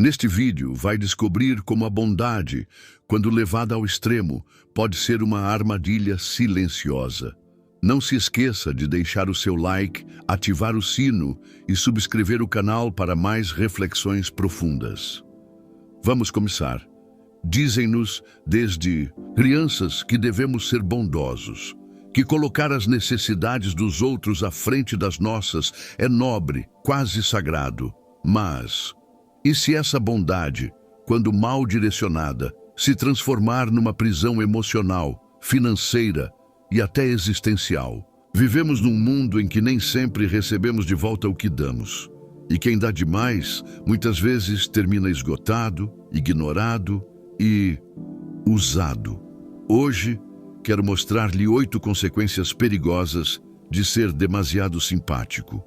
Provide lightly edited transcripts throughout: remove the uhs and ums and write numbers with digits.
Neste vídeo, vai descobrir como a bondade, quando levada ao extremo, pode ser uma armadilha silenciosa. Não se esqueça de deixar o seu like, ativar o sino e subscrever o canal para mais reflexões profundas. Vamos começar. Dizem-nos, desde crianças, que devemos ser bondosos, que colocar as necessidades dos outros à frente das nossas é nobre, quase sagrado. Mas, e se essa bondade, quando mal direcionada, se transformar numa prisão emocional, financeira e até existencial? Vivemos num mundo em que nem sempre recebemos de volta o que damos. E quem dá demais, muitas vezes termina esgotado, ignorado e usado. Hoje, quero mostrar-lhe 8 consequências perigosas de ser demasiado simpático.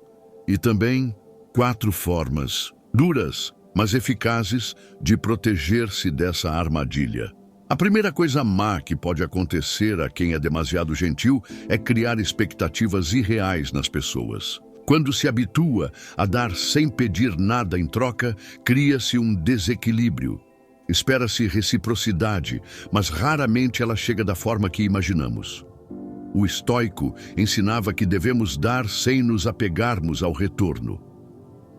E também 4 formas duras, mas eficazes, de proteger-se dessa armadilha. A primeira coisa má que pode acontecer a quem é demasiado gentil é criar expectativas irreais nas pessoas. Quando se habitua a dar sem pedir nada em troca, cria-se um desequilíbrio. Espera-se reciprocidade, mas raramente ela chega da forma que imaginamos. O estoico ensinava que devemos dar sem nos apegarmos ao retorno.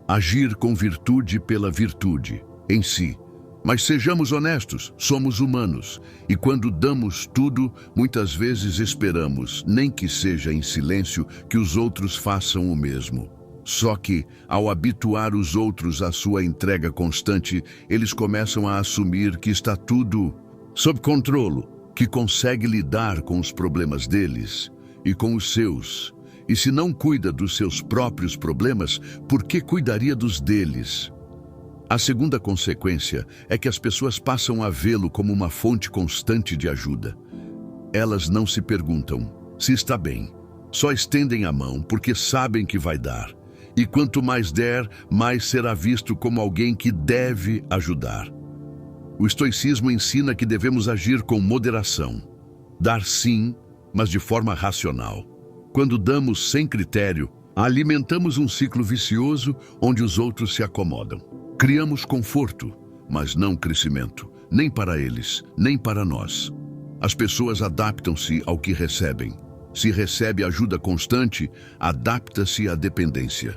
Agir com virtude pela virtude, em si. Mas sejamos honestos, somos humanos, e quando damos tudo, muitas vezes esperamos, nem que seja em silêncio, que os outros façam o mesmo. Só que, ao habituar os outros à sua entrega constante, eles começam a assumir que está tudo sob controle, que consegue lidar com os problemas deles e com os seus. E se não cuida dos seus próprios problemas, por que cuidaria dos deles? A segunda consequência é que as pessoas passam a vê-lo como uma fonte constante de ajuda. Elas não se perguntam se está bem, só estendem a mão porque sabem que vai dar. E quanto mais der, mais será visto como alguém que deve ajudar. O estoicismo ensina que devemos agir com moderação. Dar sim, mas de forma racional. Quando damos sem critério, alimentamos um ciclo vicioso onde os outros se acomodam. Criamos conforto, mas não crescimento, nem para eles, nem para nós. As pessoas adaptam-se ao que recebem. Se recebe ajuda constante, adapta-se à dependência.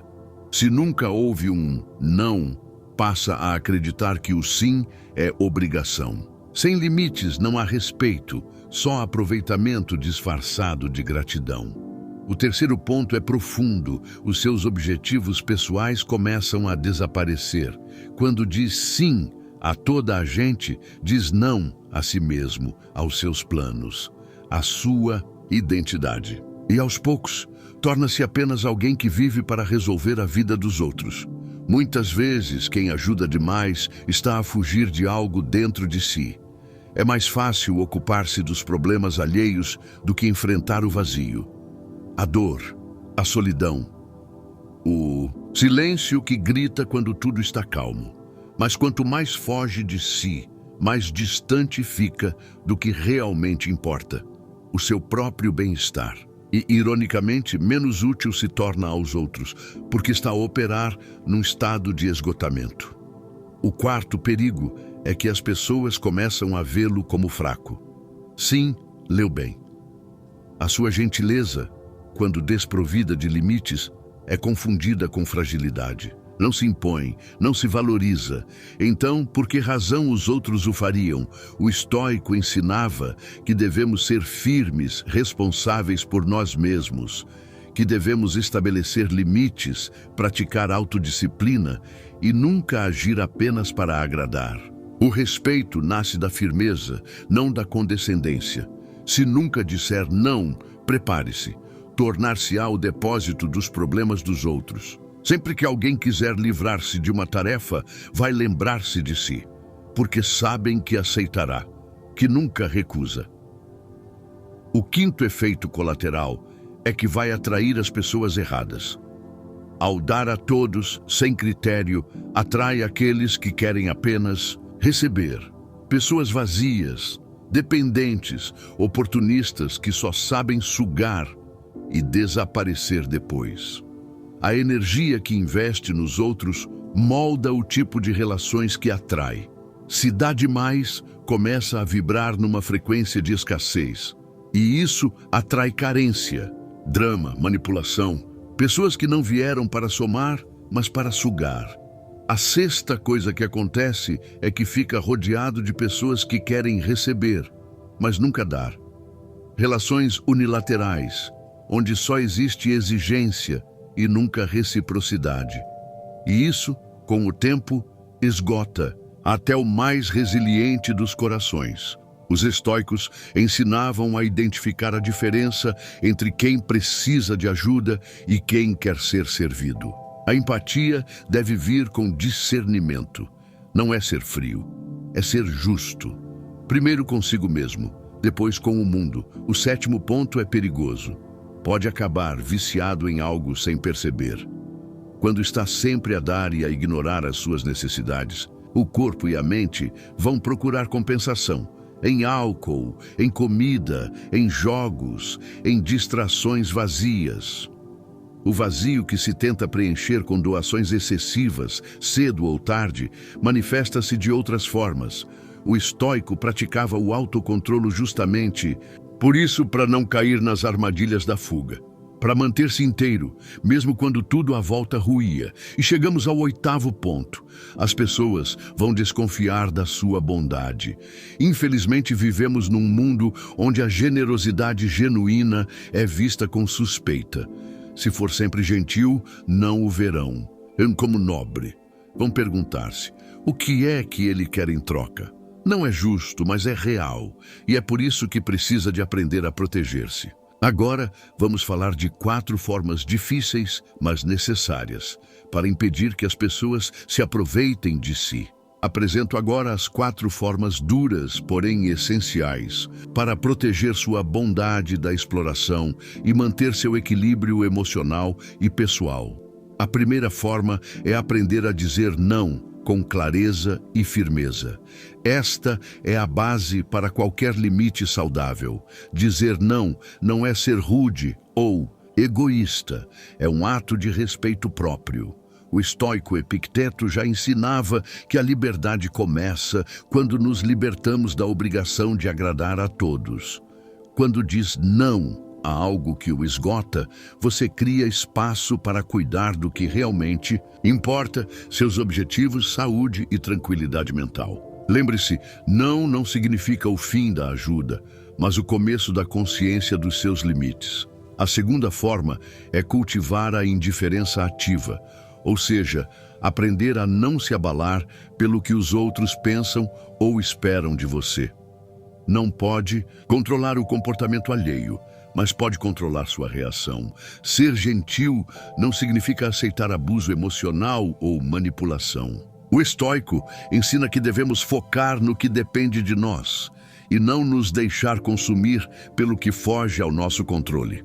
Se nunca houve um não, passa a acreditar que o sim é obrigação. Sem limites não há respeito, só aproveitamento disfarçado de gratidão. O terceiro ponto é profundo. Os seus objetivos pessoais começam a desaparecer. Quando diz sim a toda a gente, diz não a si mesmo, aos seus planos, à sua identidade. E aos poucos, torna-se apenas alguém que vive para resolver a vida dos outros. Muitas vezes, quem ajuda demais está a fugir de algo dentro de si. É mais fácil ocupar-se dos problemas alheios do que enfrentar o vazio, a dor, a solidão, o silêncio que grita quando tudo está calmo. Mas quanto mais foge de si, mais distante fica do que realmente importa, o seu próprio bem-estar. E, ironicamente, menos útil se torna aos outros, porque está a operar num estado de esgotamento. O quarto perigo é que as pessoas começam a vê-lo como fraco. Sim, leu bem. A sua gentileza, quando desprovida de limites, é confundida com fragilidade. Não se impõe, não se valoriza. Então, por que razão os outros o fariam? O estoico ensinava que devemos ser firmes, responsáveis por nós mesmos, que devemos estabelecer limites, praticar autodisciplina e nunca agir apenas para agradar. O respeito nasce da firmeza, não da condescendência. Se nunca disser não, prepare-se. Tornar-se-á o depósito dos problemas dos outros. Sempre que alguém quiser livrar-se de uma tarefa, vai lembrar-se de si, porque sabem que aceitará, que nunca recusa. O quinto efeito colateral é que vai atrair as pessoas erradas. Ao dar a todos, sem critério, atrai aqueles que querem apenas receber. Pessoas vazias, dependentes, oportunistas que só sabem sugar e desaparecer depois. A energia que investe nos outros molda o tipo de relações que atrai. Se dá demais, começa a vibrar numa frequência de escassez. E isso atrai carência, drama, manipulação. Pessoas que não vieram para somar, mas para sugar. A sexta coisa que acontece é que fica rodeado de pessoas que querem receber, mas nunca dar. Relações unilaterais, onde só existe exigência e nunca reciprocidade. E isso, com o tempo, esgota até o mais resiliente dos corações. Os estoicos ensinavam a identificar a diferença entre quem precisa de ajuda e quem quer ser servido. A empatia deve vir com discernimento. Não é ser frio, é ser justo. Primeiro consigo mesmo, depois com o mundo. O sétimo ponto é perigoso. Pode acabar viciado em algo sem perceber. Quando está sempre a dar e a ignorar as suas necessidades, o corpo e a mente vão procurar compensação em álcool, em comida, em jogos, em distrações vazias. O vazio que se tenta preencher com doações excessivas, cedo ou tarde, manifesta-se de outras formas. O estoico praticava o autocontrolo justamente por isso, para não cair nas armadilhas da fuga, para manter-se inteiro, mesmo quando tudo à volta ruía. E chegamos ao oitavo ponto. As pessoas vão desconfiar da sua bondade. Infelizmente, vivemos num mundo onde a generosidade genuína é vista com suspeita. Se for sempre gentil, não o verão como nobre. Vão perguntar-se, o que é que ele quer em troca? Não é justo, mas é real, e é por isso que precisa de aprender a proteger-se. Agora, vamos falar de 4 formas difíceis, mas necessárias, para impedir que as pessoas se aproveitem de si. Apresento agora as 4 formas duras, porém essenciais, para proteger sua bondade da exploração e manter seu equilíbrio emocional e pessoal. A primeira forma é aprender a dizer não com clareza e firmeza. Esta é a base para qualquer limite saudável. Dizer não não é ser rude ou egoísta, é um ato de respeito próprio. O estoico Epicteto já ensinava que a liberdade começa quando nos libertamos da obrigação de agradar a todos. Quando diz não a algo que o esgota, você cria espaço para cuidar do que realmente importa, seus objetivos, saúde e tranquilidade mental. Lembre-se, não significa o fim da ajuda, mas o começo da consciência dos seus limites. A segunda forma é cultivar a indiferença ativa, ou seja, aprender a não se abalar pelo que os outros pensam ou esperam de você. Não pode controlar o comportamento alheio, mas pode controlar sua reação. Ser gentil não significa aceitar abuso emocional ou manipulação. O estoico ensina que devemos focar no que depende de nós e não nos deixar consumir pelo que foge ao nosso controle.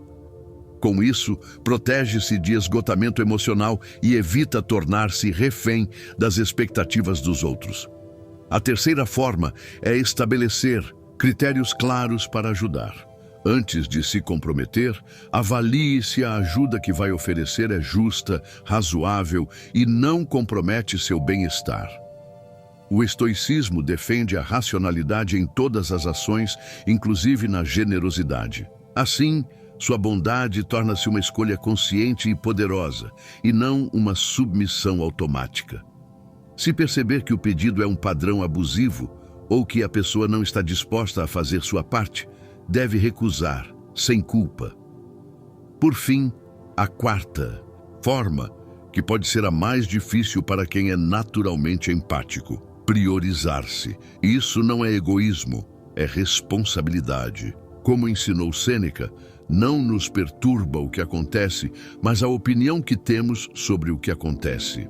Com isso, protege-se de esgotamento emocional e evita tornar-se refém das expectativas dos outros. A terceira forma é estabelecer critérios claros para ajudar. Antes de se comprometer, avalie se a ajuda que vai oferecer é justa, razoável e não compromete seu bem-estar. O estoicismo defende a racionalidade em todas as ações, inclusive na generosidade. Assim, sua bondade torna-se uma escolha consciente e poderosa, e não uma submissão automática. Se perceber que o pedido é um padrão abusivo, ou que a pessoa não está disposta a fazer sua parte, deve recusar, sem culpa. Por fim, a quarta forma, que pode ser a mais difícil para quem é naturalmente empático: priorizar-se. Isso não é egoísmo, é responsabilidade. Como ensinou Sêneca, não nos perturba o que acontece, mas a opinião que temos sobre o que acontece.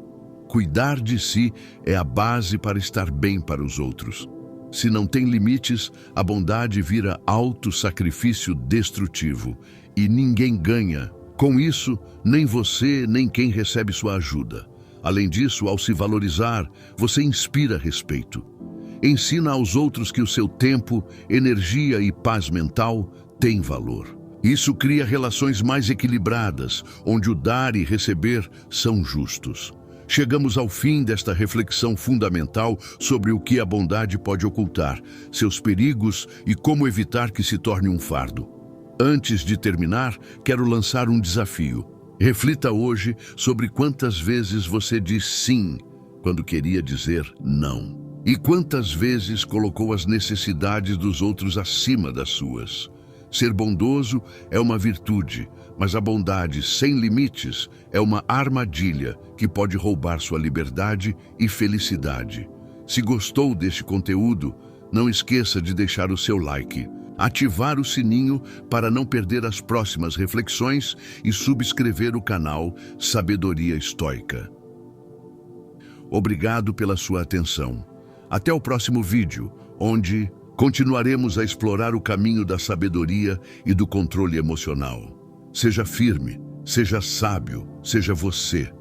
Cuidar de si é a base para estar bem para os outros. Se não tem limites, a bondade vira autossacrifício destrutivo e ninguém ganha. Com isso, nem você, nem quem recebe sua ajuda. Além disso, ao se valorizar, você inspira respeito. Ensina aos outros que o seu tempo, energia e paz mental têm valor. Isso cria relações mais equilibradas, onde o dar e receber são justos. Chegamos ao fim desta reflexão fundamental sobre o que a bondade pode ocultar, seus perigos e como evitar que se torne um fardo. Antes de terminar, quero lançar um desafio. Reflita hoje sobre quantas vezes você diz sim quando queria dizer não. E quantas vezes colocou as necessidades dos outros acima das suas. Ser bondoso é uma virtude, mas a bondade sem limites é uma armadilha que pode roubar sua liberdade e felicidade. Se gostou deste conteúdo, não esqueça de deixar o seu like, ativar o sininho para não perder as próximas reflexões e subscrever o canal Sabedoria Estoica. Obrigado pela sua atenção. Até o próximo vídeo, onde continuaremos a explorar o caminho da sabedoria e do controle emocional. Seja firme, seja sábio, seja você.